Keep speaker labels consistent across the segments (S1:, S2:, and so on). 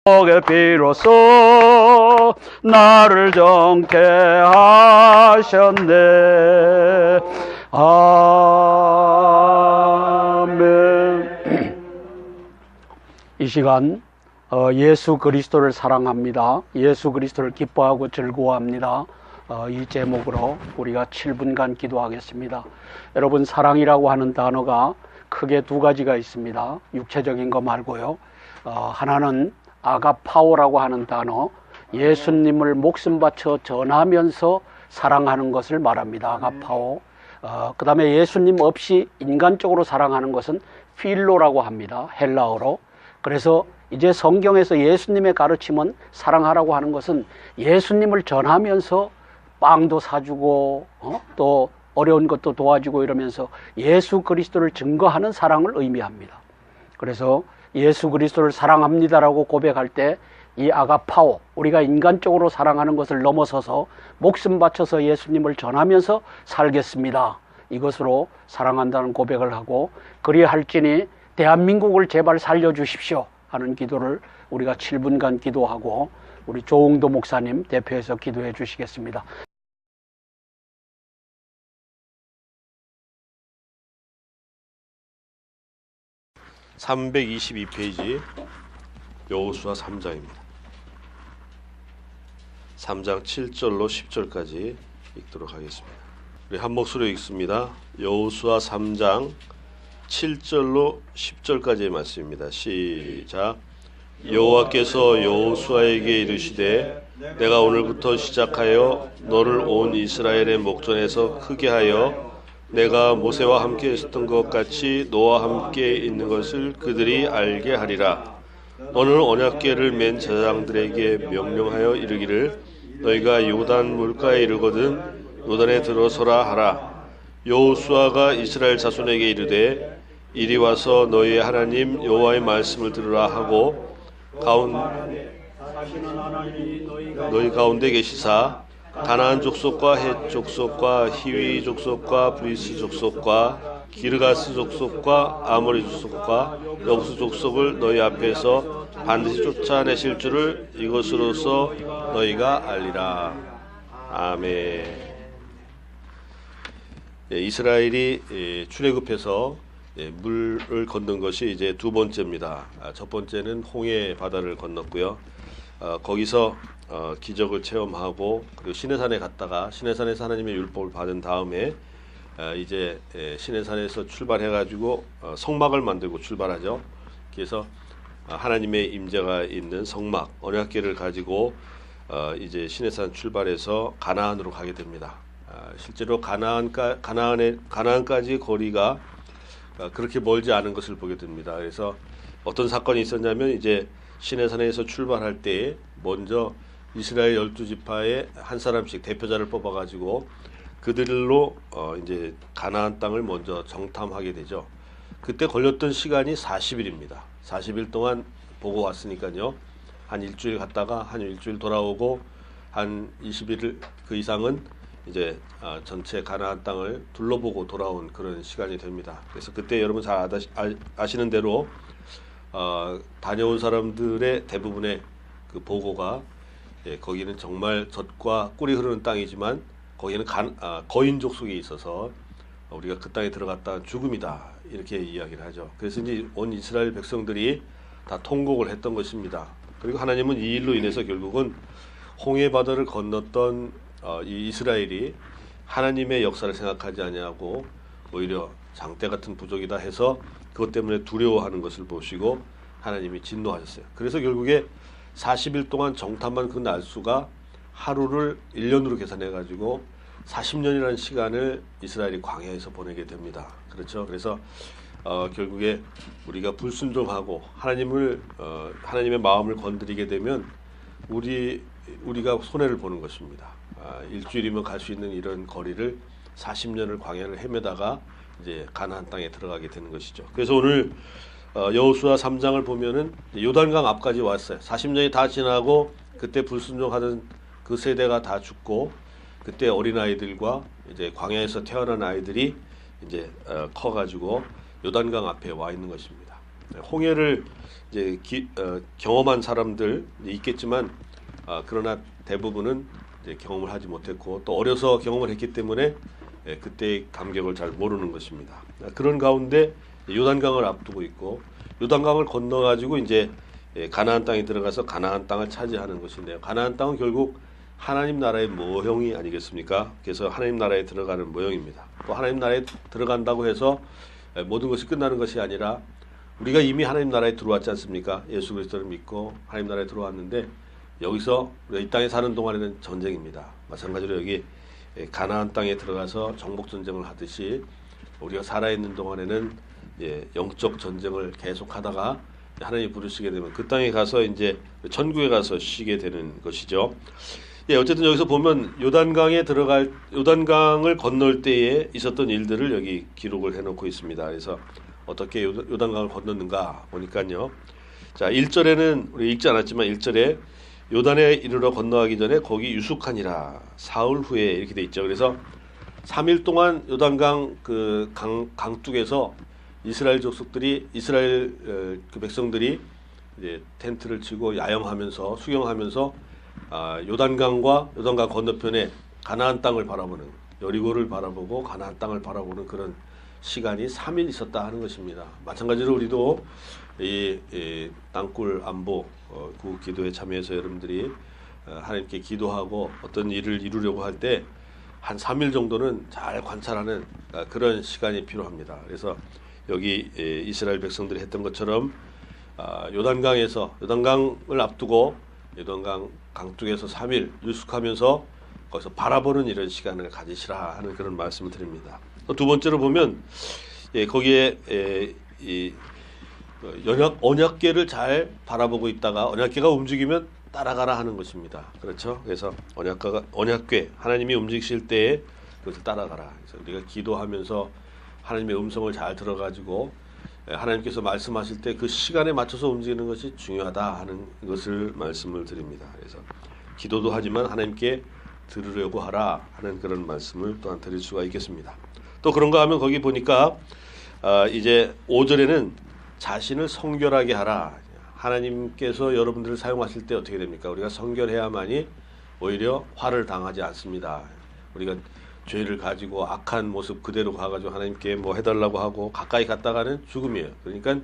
S1: 복의 비로소 나를 정케 하셨네. 아멘. 이 시간 예수 그리스도를 사랑합니다. 예수 그리스도를 기뻐하고 즐거워합니다. 이 제목으로 우리가 7분간 기도하겠습니다. 여러분, 사랑이라고 하는 단어가 크게 두 가지가 있습니다. 육체적인 거 말고요. 하나는 아가파오라고 하는 단어, 예수님을 목숨 바쳐 전하면서 사랑하는 것을 말합니다. 아가파오. 그 다음에 예수님 없이 인간적으로 사랑하는 것은 필로라고 합니다. 헬라어로. 그래서 이제 성경에서 예수님의 가르침은 사랑하라고 하는 것은 예수님을 전하면서 빵도 사주고 또 어려운 것도 도와주고 이러면서 예수 그리스도를 증거하는 사랑을 의미합니다. 그래서 예수 그리스도를 사랑합니다라고 고백할 때 이 아가파오, 우리가 인간적으로 사랑하는 것을 넘어서서 목숨 바쳐서 예수님을 전하면서 살겠습니다. 이것으로 사랑한다는 고백을 하고, 그리할지니 대한민국을 제발 살려주십시오 하는 기도를 우리가 7분간 기도하고, 우리 조홍도 목사님 대표해서 기도해 주시겠습니다.
S2: (322페이지) 여호수아 3장입니다. 3장 7절로 10절까지 읽도록 하겠습니다. 우리 한 목소리로 읽습니다. 여호수아 3장 7절로 10절까지의 말씀입니다. 시작. 여호와께서 여호수아에게 이르시되 내가 오늘부터 시작하여 너를 온 이스라엘의 목전에서 크게 하여 내가 모세와 함께 있었던 것 같이 너와 함께 있는 것을 그들이 알게 하리라. 너는 언약궤를 맨 제사장들에게 명령하여 이르기를 너희가 요단 물가에 이르거든 요단에 들어서라 하라. 여호수아가 이스라엘 자손에게 이르되 이리 와서 너희의 하나님 여호와의 말씀을 들으라 하고 너희 가운데 계시사 가나안 족속과 헷 족속과 히위 족속과 브리스 족속과 기르가스 족속과 아모리 족속과 여부스 족속을 너희 앞에서 반드시 쫓아내실 줄을 이것으로서 너희가 알리라. 아멘. 이스라엘이 출애굽해서 물을 건넌 것이 이제 두 번째입니다. 첫 번째는 홍해 바다를 건넜고요. 거기서 기적을 체험하고 그리고 시내산에 갔다가 시내산에서 하나님의 율법을 받은 다음에 이제 시내산에서 출발해가지고 성막을 만들고 출발하죠. 그래서 하나님의 임재가 있는 성막 언약궤를 가지고 이제 시내산 출발해서 가나안으로 가게 됩니다. 실제로 가나안까지 거리가 그렇게 멀지 않은 것을 보게 됩니다. 그래서 어떤 사건이 있었냐면 이제 시내산에서 출발할 때 먼저 이스라엘 12지파에 한 사람씩 대표자를 뽑아가지고 그들로 이제 가나안 땅을 먼저 정탐하게 되죠. 그때 걸렸던 시간이 40일입니다. 40일 동안 보고 왔으니까요. 한 일주일 갔다가 한 일주일 돌아오고 한 20일 그 이상은 이제 전체 가나안 땅을 둘러보고 돌아온 그런 시간이 됩니다. 그래서 그때 여러분 잘 아시는 대로 다녀온 사람들의 대부분의 그 보고가 거기는 정말 젖과 꿀이 흐르는 땅이지만 거기는 거인 족속이 있어서 우리가 그 땅에 들어갔다 죽음이다 이렇게 이야기를 하죠. 그래서 이제 온 이스라엘 백성들이 다 통곡을 했던 것입니다. 그리고 하나님은 이 일로 인해서 결국은 홍해 바다를 건넜던 이 이스라엘이 하나님의 역사를 생각하지 아니하고 오히려 장대 같은 부족이다 해서 그것 때문에 두려워하는 것을 보시고 하나님이 진노하셨어요. 그래서 결국에 40일 동안 정탐한 그 날수가 하루를 1년으로 계산해가지고 40년이라는 시간을 이스라엘이 광야에서 보내게 됩니다. 그렇죠. 그래서 결국에 우리가 불순종하고 하나님의 마음을 건드리게 되면 우리가 손해를 보는 것입니다. 일주일이면 갈 수 있는 이런 거리를 40년을 광야를 헤매다가 이제 가나안 땅에 들어가게 되는 것이죠. 그래서 오늘 여호수아 3장을 보면은 요단강 앞까지 왔어요. 40년이 다 지나고 그때 불순종하던 그 세대가 다 죽고 그때 어린 아이들과 이제 광야에서 태어난 아이들이 이제 커가지고 요단강 앞에 와 있는 것입니다. 홍해를 이제 경험한 사람들 있겠지만 그러나 대부분은 이제 경험을 하지 못했고 또 어려서 경험을 했기 때문에 그때의 감격을 잘 모르는 것입니다. 그런 가운데 요단강을 앞두고 있고 요단강을 건너가지고 이제 가나안 땅에 들어가서 가나안 땅을 차지하는 것인데요. 가나안 땅은 결국 하나님 나라의 모형이 아니겠습니까? 그래서 하나님 나라에 들어가는 모형입니다. 또 하나님 나라에 들어간다고 해서 모든 것이 끝나는 것이 아니라 우리가 이미 하나님 나라에 들어왔지 않습니까? 예수 그리스도를 믿고 하나님 나라에 들어왔는데 여기서 우리가 이 땅에 사는 동안에는 전쟁입니다. 마찬가지로 여기 가나안 땅에 들어가서 정복 전쟁을 하듯이 우리가 살아있는 동안에는 영적 전쟁을 계속하다가 하나님이 부르시게 되면 그 땅에 가서 이제 천국에 가서 쉬게 되는 것이죠. 어쨌든 여기서 보면 요단강을 건널 때에 있었던 일들을 여기 기록을 해놓고 있습니다. 그래서 어떻게 요단강을 건넜는가 보니까요. 자, 1절에는 우리 읽지 않았지만 1절에 요단에 이르러 건너가기 전에 거기 유숙하니라 사흘 후에 이렇게 돼 있죠. 그래서 3일 동안 요단강 그 강둑에서 이스라엘 그 백성들이 이제 텐트를 치고 야영하면서 수경하면서 요단강과 요단강 건너편에 가나안 땅을 바라보는 여리고를 바라보고 가나안 땅을 바라보는 그런 시간이 3일 있었다 하는 것입니다. 마찬가지로 우리도 이 땅굴 안보 구국 기도에 참여해서 여러분들이 하나님께 기도하고 어떤 일을 이루려고 할 때 한 3일 정도는 잘 관찰하는 그런 시간이 필요합니다. 그래서 여기 이스라엘 백성들이 했던 것처럼 요단강을 앞두고 요단강 강둑에서 3일 유숙하면서 거기서 바라보는 이런 시간을 가지시라 하는 그런 말씀을 드립니다. 또 두 번째로 보면 거기에 이 언약궤를 잘 바라보고 있다가 언약궤가 움직이면 따라가라 하는 것입니다. 그렇죠? 그래서 언약궤 하나님이 움직이실 때에 그것을 따라가라. 그래서 우리가 기도하면서 하나님의 음성을 잘 들어가지고 하나님께서 말씀하실 때 그 시간에 맞춰서 움직이는 것이 중요하다 하는 것을 말씀을 드립니다. 그래서 기도도 하지만 하나님께 들으려고 하라 하는 그런 말씀을 또한 드릴 수가 있겠습니다. 또 그런가 하면 거기 보니까 이제 5절에는 자신을 성결하게 하라. 하나님께서 여러분들을 사용하실 때 어떻게 됩니까? 우리가 성결해야만이 오히려 화를 당하지 않습니다. 우리가 죄를 가지고 악한 모습 그대로 가가지고 하나님께 뭐 해달라고 하고 가까이 갔다가는 죽음이에요. 그러니까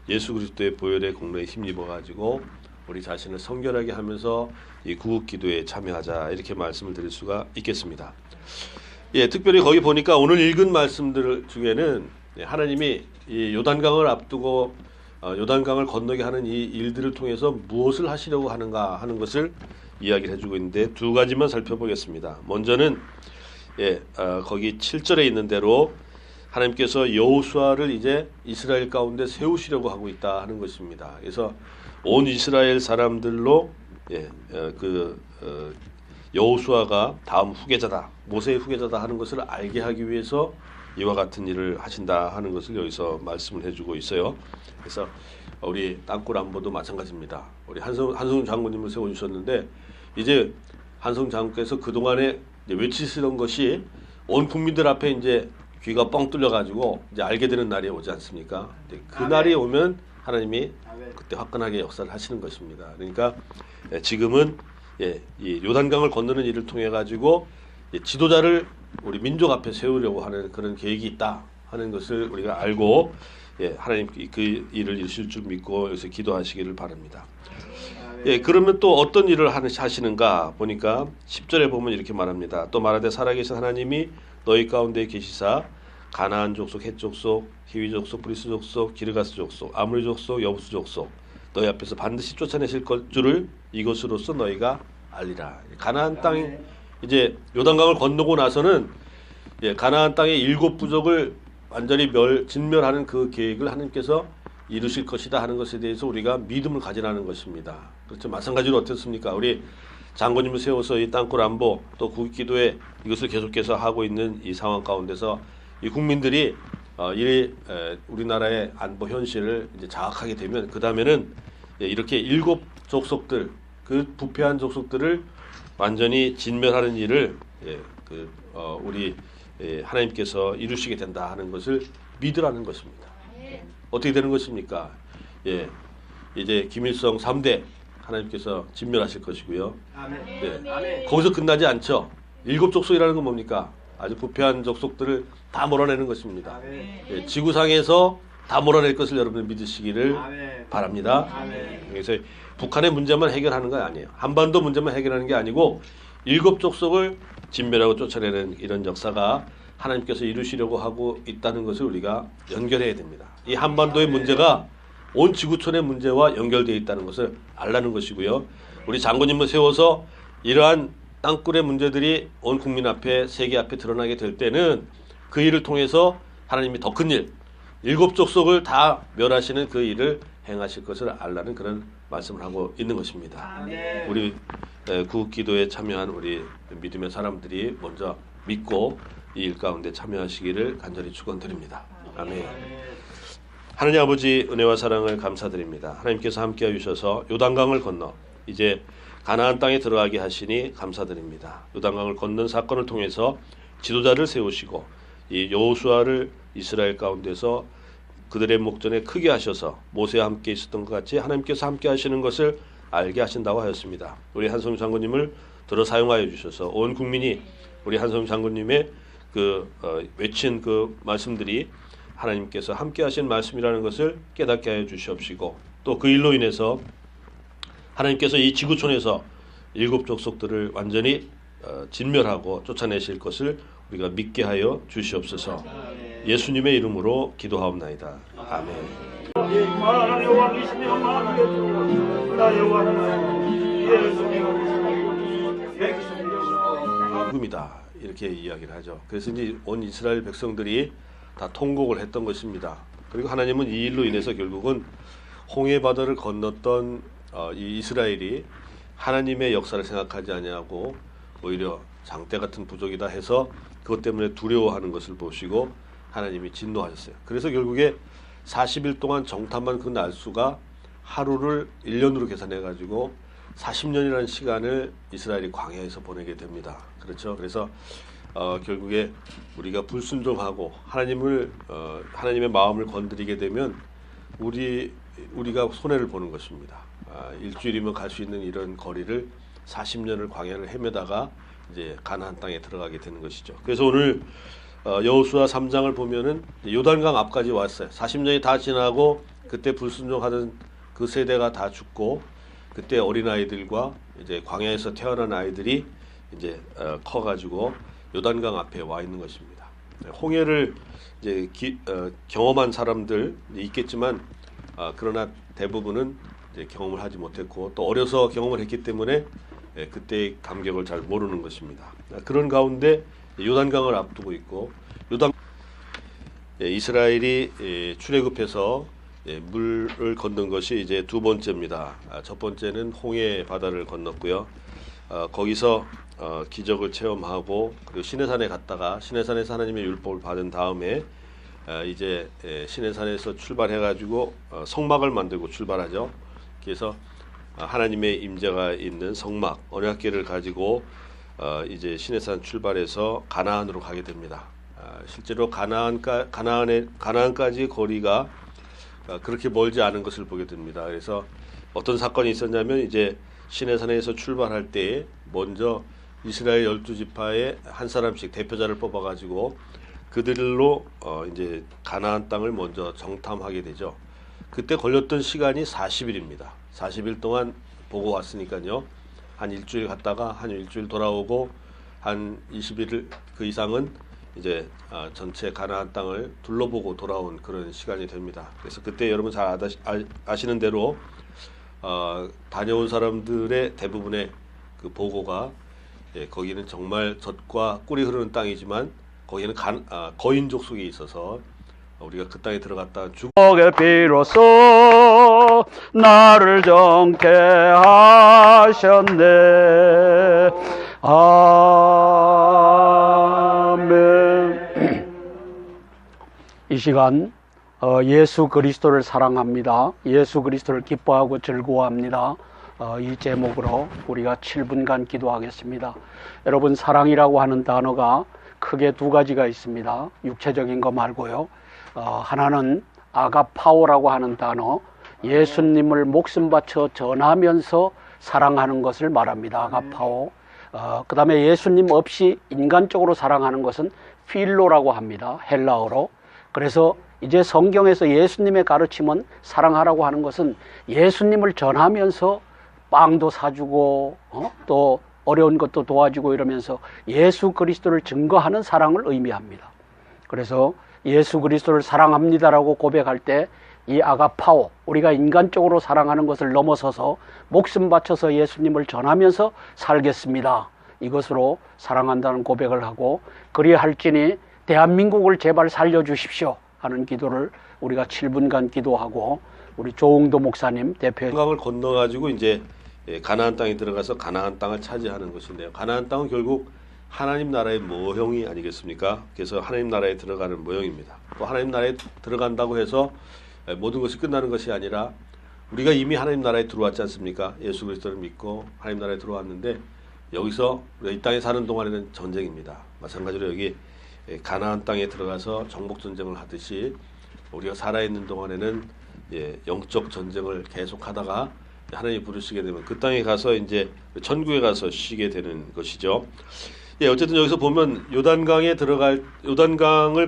S2: 예수 그리스도의 보혈의 공로에 힘입어가지고 우리 자신을 성결하게 하면서 이 구국 기도에 참여하자 이렇게 말씀을 드릴 수가 있겠습니다. 특별히 거기 보니까 오늘 읽은 말씀들 중에는 하나님이 이 요단강을 앞두고 요단강을 건너게 하는 이 일들을 통해서 무엇을 하시려고 하는가 하는 것을 이야기를 해주고 있는데 두 가지만 살펴보겠습니다. 먼저는 거기 7절에 있는 대로 하나님께서 여호수아를 이제 이스라엘 가운데 세우시려고 하고 있다 하는 것입니다. 그래서 온 이스라엘 사람들로 여호수아가 다음 후계자다, 모세의 후계자다 하는 것을 알게 하기 위해서 이와 같은 일을 하신다 하는 것을 여기서 말씀을 해주고 있어요. 그래서 우리 땅굴 안보도 마찬가지입니다. 우리 한성훈 장군님을 세워주셨는데 이제 한성훈 장군께서 그동안에 외치시던 것이 온 국민들 앞에 이제 귀가 뻥 뚫려가지고 이제 알게 되는 날이 오지 않습니까? 그 날이 오면 하나님이 그때 화끈하게 역사를 하시는 것입니다. 그러니까 지금은 이 요단강을 건너는 일을 통해 가지고 지도자를 우리 민족 앞에 세우려고 하는 그런 계획이 있다 하는 것을 우리가 알고 하나님 그 일을 이루실 줄 믿고 여기서 기도하시기를 바랍니다. 그러면 또 어떤 일을 하시는가 보니까 10절에 보면 이렇게 말합니다. 또 말하되 살아계신 하나님이 너희 가운데 계시사 가나안 족속, 헷 족속, 히위 족속, 브리스 족속, 기르가스 족속, 아므리 족속, 여부스 족속 너희 앞에서 반드시 쫓아내실 것 줄을 이것으로서 너희가 알리라. 가나안 땅에 이제 요단강을 건너고 나서는 가나안 땅의 7부족을 완전히 진멸하는 그 계획을 하나님께서 이루실 것이다 하는 것에 대해서 우리가 믿음을 가지라는 것입니다. 그렇죠. 마찬가지로 어떻습니까? 우리 장군님을 세워서 이 땅굴 안보 또 국기도에 이것을 계속해서 하고 있는 이 상황 가운데서 이 국민들이 우리나라의 안보 현실을 이제 장악하게 되면 그 다음에는 이렇게 7족속들 그 부패한 족속들을 완전히 진멸하는 일을 우리 하나님께서 이루시게 된다 하는 것을 믿으라는 것입니다. 어떻게 되는 것입니까? 예, 이제 김일성 3대 하나님께서 진멸하실 것이고요. 네. 거기서 끝나지 않죠. 7족속이라는 건 뭡니까? 아주 부패한 족속들을 다 몰아내는 것입니다. 예, 지구상에서 다 몰아낼 것을 여러분 믿으시기를 바랍니다. 그래서 북한의 문제만 해결하는 건 아니에요. 한반도 문제만 해결하는 게 아니고 7족속을 진멸하고 쫓아내는 이런 역사가 하나님께서 이루시려고 하고 있다는 것을 우리가 연결해야 됩니다. 이 한반도의 문제가 온 지구촌의 문제와 연결되어 있다는 것을 알라는 것이고요. 우리 장군님을 세워서 이러한 땅굴의 문제들이 온 국민 앞에, 세계 앞에 드러나게 될 때는 그 일을 통해서 하나님이 더 큰 일, 7족속을 다 멸하시는 그 일을 행하실 것을 알라는 그런 말씀을 하고 있는 것입니다. 우리 구국기도에 참여한 우리 믿음의 사람들이 먼저 믿고 이 일 가운데 참여하시기를 간절히 축원드립니다. 아멘. 하느님 아버지 은혜와 사랑을 감사드립니다. 하나님께서 함께해 주셔서 요단강을 건너 이제 가나안 땅에 들어가게 하시니 감사드립니다. 요단강을 건넌 사건을 통해서 지도자를 세우시고 이 여호수아를 이스라엘 가운데서 그들의 목전에 크게 하셔서 모세와 함께 있었던 것 같이 하나님께서 함께 하시는 것을 알게 하신다고 하였습니다. 우리 한성규 장군님을 들어 사용하여 주셔서 온 국민이 우리 한성규 장군님의 외친 그 말씀들이 하나님께서 함께 하신 말씀이라는 것을 깨닫게 하여 주시옵시고 또 그 일로 인해서 하나님께서 이 지구촌에서 7족속들을 완전히 진멸하고 쫓아내실 것을 우리가 믿게 하여 주시옵소서. 예수님의 이름으로 기도하옵나이다. 아멘. 복음이다 이렇게 이야기를 하죠. 그래서 이제 온 이스라엘 백성들이 다 통곡을 했던 것입니다. 그리고 하나님은 이 일로 인해서 결국은 홍해 바다를 건넜던 이 이스라엘이 하나님의 역사를 생각하지 아니하고 오히려 장대 같은 부족이다 해서 그것 때문에 두려워하는 것을 보시고 하나님이 진노하셨어요. 그래서 결국에 40일 동안 정탐한 그 날수가 하루를 1년으로 계산해 가지고 40년이라는 시간을 이스라엘이 광야에서 보내게 됩니다. 그렇죠. 그래서 결국에 우리가 불순종하고 하나님의 마음을 건드리게 되면 우리가 손해를 보는 것입니다. 일주일이면 갈 수 있는 이런 거리를 40년을 광야를 헤매다가 이제 가나안 땅에 들어가게 되는 것이죠. 그래서 오늘 여호수아 3장을 보면은 요단강 앞까지 왔어요. 40년이 다 지나고 그때 불순종하던 그 세대가 다 죽고 그때 어린아이들과 이제 광야에서 태어난 아이들이 이제 커가지고 요단강 앞에 와 있는 것입니다. 홍해를 이제 경험한 사람들 있겠지만 그러나 대부분은 이제 경험을 하지 못했고 또 어려서 경험을 했기 때문에 그때의 감격을 잘 모르는 것입니다. 그런 가운데 요단강을 앞두고 있고 이스라엘이 출애굽해서 물을 건넌 것이 이제 두 번째입니다. 첫 번째는 홍해 바다를 건넜고요. 거기서 기적을 체험하고 그리고 시내산에 갔다가 시내산에서 하나님의 율법을 받은 다음에 이제 시내산에서 출발해가지고 성막을 만들고 출발하죠. 그래서 하나님의 임재가 있는 성막 언약궤를 가지고 이제 시내산 출발해서 가나안으로 가게 됩니다. 실제로 가나안까지 거리가 그렇게 멀지 않은 것을 보게 됩니다. 그래서 어떤 사건이 있었냐면 이제 시내산에서 출발할 때 먼저 이스라엘 12지파의 한 사람씩 대표자를 뽑아가지고 그들로 이제 가나안 땅을 먼저 정탐하게 되죠. 그때 걸렸던 시간이 40일입니다. 40일 동안 보고 왔으니까요. 한 일주일 갔다가 한 일주일 돌아오고 한 20일 그 이상은 이제 전체 가나안 땅을 둘러보고 돌아온 그런 시간이 됩니다. 그래서 그때 여러분 잘 아시는 대로 다녀온 사람들의 대부분의 그 보고가 거기는 정말 젖과 꿀이 흐르는 땅이지만 거기는 거인 족속이 있어서 우리가 그 땅에 들어갔다
S1: 주의 비로소 나를 정케 하셨네. 아멘. 이 시간 예수 그리스도를 사랑합니다. 예수 그리스도를 기뻐하고 즐거워합니다. 이 제목으로 우리가 7분간 기도하겠습니다. 여러분, 사랑이라고 하는 단어가 크게 두 가지가 있습니다. 육체적인 거 말고요. 하나는 아가파오라고 하는 단어, 예수님을 목숨 바쳐 전하면서 사랑하는 것을 말합니다. 아가파오. 그 다음에 예수님 없이 인간적으로 사랑하는 것은 필로라고 합니다. 헬라어로. 그래서 이제 성경에서 예수님의 가르침은 사랑하라고 하는 것은 예수님을 전하면서 빵도 사주고 또 어려운 것도 도와주고 이러면서 예수 그리스도를 증거하는 사랑을 의미합니다. 그래서 예수 그리스도를 사랑합니다라고 고백할 때 이 아가파오, 우리가 인간적으로 사랑하는 것을 넘어서서 목숨 바쳐서 예수님을 전하면서 살겠습니다. 이것으로 사랑한다는 고백을 하고, 그리할지니 대한민국을 제발 살려주십시오 하는 기도를 우리가 7분간 기도하고, 우리 조홍도 목사님 대표
S2: 강을 건너가지고 이제 가나안 땅에 들어가서 가나안 땅을 차지하는 것인데요. 가나안 땅은 결국 하나님 나라의 모형이 아니겠습니까? 그래서 하나님 나라에 들어가는 모형입니다. 또 하나님 나라에 들어간다고 해서 모든 것이 끝나는 것이 아니라 우리가 이미 하나님 나라에 들어왔지 않습니까? 예수 그리스도를 믿고 하나님 나라에 들어왔는데 여기서 우리가 이 땅에 사는 동안에는 전쟁입니다. 마찬가지로 여기 가나안 땅에 들어가서 정복 전쟁을 하듯이 우리가 살아있는 동안에는 영적 전쟁을 계속하다가 하나님이 부르시게 되면 그 땅에 가서 이제 천국에 가서 쉬게 되는 것이죠. 어쨌든 여기서 보면 요단강을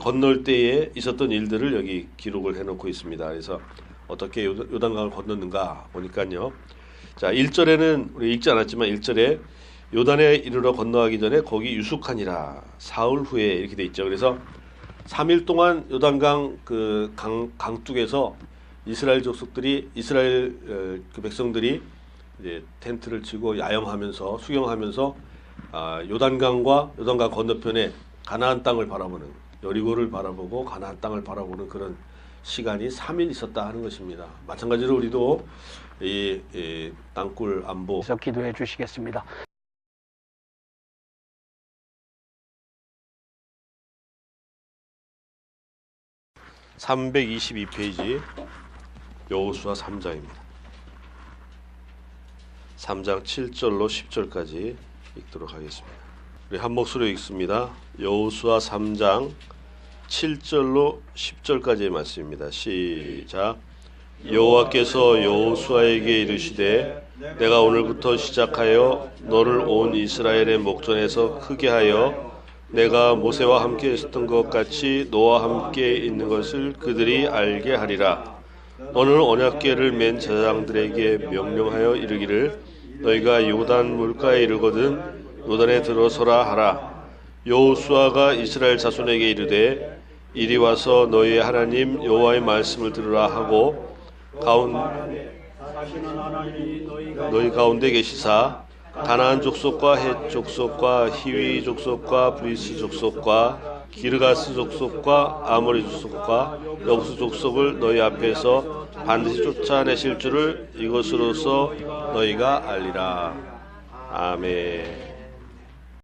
S2: 건널 때에 있었던 일들을 여기 기록을 해놓고 있습니다. 그래서 어떻게 요단강을 건넜는가 보니까요. 자, 1절에는 우리 읽지 않았지만 1절에 요단에 이르러 건너가기 전에 거기 유숙하니라 사흘 후에 이렇게 돼 있죠. 그래서 3일 동안 요단강 그 강둑에서 이스라엘 족속들이 그 백성들이 이제 텐트를 치고 야영하면서 수경하면서 요단강과 요단강 건너편에 가나안 땅을 바라보는, 여리고를 바라보고 가나안 땅을 바라보는 그런 시간이 3일 있었다 하는 것입니다. 마찬가지로 우리도 이 땅굴 안보
S1: 그래서 기도해 주시겠습니다.
S2: (322페이지) 여호수아 3장입니다. 3장 7절로 10절까지 읽도록 하겠습니다. 우리 한 목소리로 읽습니다. 여호수아 3장 7절로 10절까지의 말씀입니다. 시작. 여호와께서 여호수아에게 이르시되 내가 오늘부터 시작하여 너를 온 이스라엘의 목전에서 크게 하여 내가 모세와 함께 있었던 것 같이 너와 함께 있는 것을 그들이 알게 하리라. 너는 언약궤를 맨 제사장들에게 명령하여 이르기를 너희가 요단 물가에 이르거든 요단에 들어서라 하라. 여호수아가 이스라엘 자손에게 이르되 이리 와서 너희의 하나님 여호와의 말씀을 들으라 하고 너희 가운데 계시사 가나안 족속과 헷 족속과 히위 족속과 브리스 족속과 기르가스 족속과 아모리 족속과 여부스 족속을 너희 앞에서 반드시 쫓아내실 줄을 이것으로서 너희가 알리라. 아멘.